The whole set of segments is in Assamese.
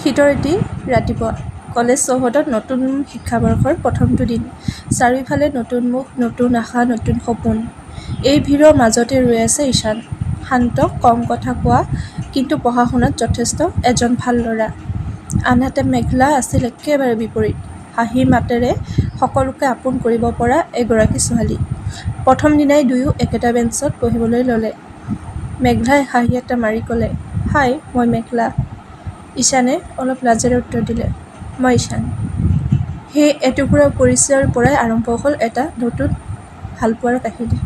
শীতৰ এটি ৰাতিপুৱা কলেজ চৌহদত নতুন শিক্ষাবৰ্ষৰ প্ৰথমটো দিন। চাৰিওফালে নতুন মুখ, নতুন আশা, নতুন সপোন। এই ভিৰৰ মাজতে ৰৈ আছে ঈশান। শান্ত, কম কথা কোৱা, কিন্তু পঢ়া-শুনাত যথেষ্ট এজন ভাল ল'ৰা। আনহাতে মেঘলা আছিল একেবাৰে বিপৰীত। হাঁহি মাতেৰে সকলোকে আপোন কৰিব পৰা এগৰাকী ছোৱালী। প্ৰথম দিনাই দুয়ো একেটা বেঞ্চত বহিবলৈ ল'লে। মেঘলাই হাঁহি এটা মাৰি ক'লে, হাই, মই মেঘলা। ঈশানে অলপ লাজেৰে উত্তৰ দিলে, মই ঈশান। সেই এটুকুৰা পৰিচয়ৰ পৰাই আৰম্ভ হ'ল এটা নতুন ভালপোৱাৰ কাহিনী।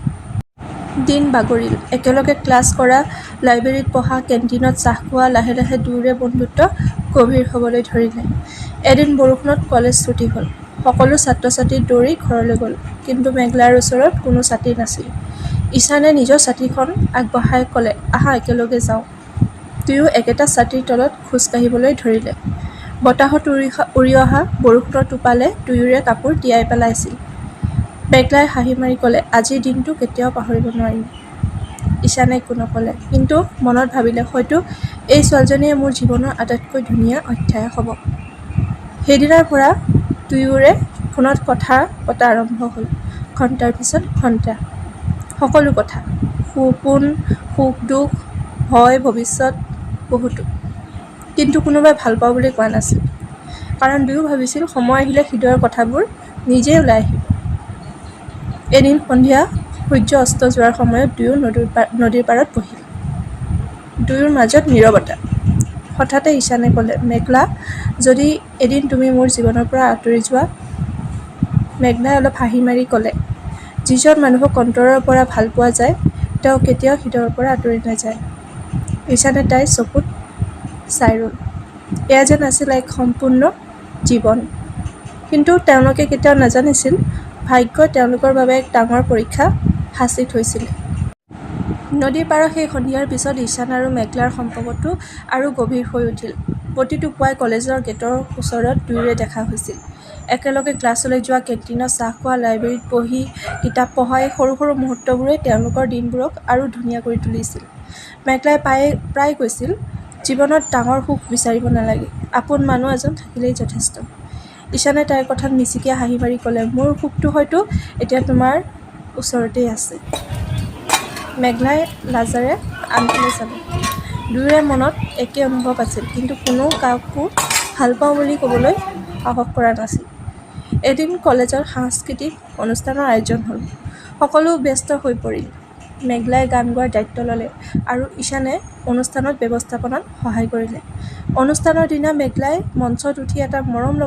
দিন বাগৰিল। একেলগে ক্লাছ কৰা, লাইব্ৰেৰীত পঢ়া, কেণ্টিনত চাহ খোৱা, লাহে লাহে দুয়োৰে বন্ধুত্ব গভীৰ হ'বলৈ ধৰিলে। এদিন বৰষুণত কলেজ ছুটী হ'ল। সকলো ছাত্ৰ-ছাত্ৰী দৌৰি ঘৰলৈ গ'ল। কিন্তু মেঘলাৰ ওচৰত কোনো ছাতি নাছিল। ঈশানে নিজৰ ছাতিখন আগবঢ়াই ক'লে, আহা একেলগে যাওঁ। দুয়ো একেটা ছাতিৰ তলত খোজ কাঢ়িবলৈ ধৰিলে। বতাহত উৰি অহা বৰষুণৰ টোপালে দুয়োৰে কাপোৰ তিয়াই পেলাইছিল। মেঘলাই হাঁহি মাৰি ক'লে, আজিৰ দিনটো কেতিয়াও পাহৰিব নোৱাৰিম। ঈশানে একো নক'লে, কিন্তু মনত ভাবিলে হয়তো এই ছোৱালীজনীয়ে মোৰ জীৱনৰ আটাইতকৈ ধুনীয়া অধ্যায় হ'ব। সেইদিনাৰ পৰা দুয়োৰে ফোনত কথা পতা আৰম্ভ হ'ল। ঘণ্টাৰ পিছত ঘণ্টা। সকলো কথা। সপোন, সুখ-দুখ, ভয়, ভৱিষ্যত, বহুতো। কিন্তু কোনোবাই ভাল পাওঁ বুলি কোৱা নাছিল। কাৰণ দুয়ো ভাবিছিল সময় আহিলে হৃদয়ৰ কথাবোৰ নিজেই ওলাই আহিব। এদিন সন্ধিয়া সূৰ্য অস্ত যোৱাৰ সময়ত দুয়ো নদীৰ পাৰত বহিল। দুয়োৰ মাজত নীৰৱতা। হঠাতে ঈশানে ক'লে, মেঘলা, যদি এদিন তুমি মোৰ জীৱনৰ পৰা আঁতৰি যোৱা। মেঘলাই অলপ হাঁহি মাৰি ক'লে, যিজন মানুহক অন্তৰৰ পৰা ভাল পোৱা যায়, তেওঁ কেতিয়াও হৃদয়ৰ পৰা আঁতৰি নাযায়। ঈশানে তাইৰ চকুত চাই ৰ'ল। এয়া যেন আছিল এক সম্পূৰ্ণ জীৱন। কিন্তু তেওঁলোকে কেতিয়াও নাজানিছিল, ভাগ্যই তেওঁলোকৰ বাবে এক ডাঙৰ পৰীক্ষা সাঁচি থৈছিল। নদীৰ পাৰৰ সেই সন্ধিয়াৰ পিছত ঈশান আৰু মেঘলাৰ সম্পৰ্কটো আৰু গভীৰ হৈ উঠিল। প্ৰতিটো পুৱাই কলেজৰ গেটৰ ওচৰত দুয়োৰে দেখা হৈছিল। একেলগে ক্লাছলৈ যোৱা, কেণ্টিনত চাহ খোৱা, লাইব্ৰেৰীত বহি কিতাপ পঢ়া, এই সৰু সৰু মুহূৰ্তবোৰে তেওঁলোকৰ দিনবোৰক আৰু ধুনীয়া কৰি তুলিছিল। মেঘলাই প্ৰায় কৈছিল, জীৱনত ডাঙৰ সুখ বিচাৰিব নালাগে, আপোন মানুহ এজন থাকিলেই যথেষ্ট। ঈশানে তাইৰ কথাত মিচিকিয়াই হাঁহি মাৰি ক'লে, মোৰ সুখটো হয়তো এতিয়া তোমাৰ ওচৰতেই আছে। মেঘলাই লাজেৰে আনফালে চালে। দুয়োৰে মনত একে অনুভৱ আছিল, কিন্তু কোনো কাকো ভাল পাওঁ বুলি ক'বলৈ সাহস কৰা নাছিল। এদিন কলেজৰ সাংস্কৃতিক অনুষ্ঠানৰ আয়োজন হ'ল। সকলো ব্যস্ত হৈ পৰিল। মেঘলাই গান গোৱাৰ দায়িত্ব ল'লে আৰু ঈশানে অনুষ্ঠানৰ ব্যৱস্থাপনাত সহায় কৰিলে। অনুষ্ঠানৰ দিনা মেঘলাই মঞ্চত উঠি এটা মৰম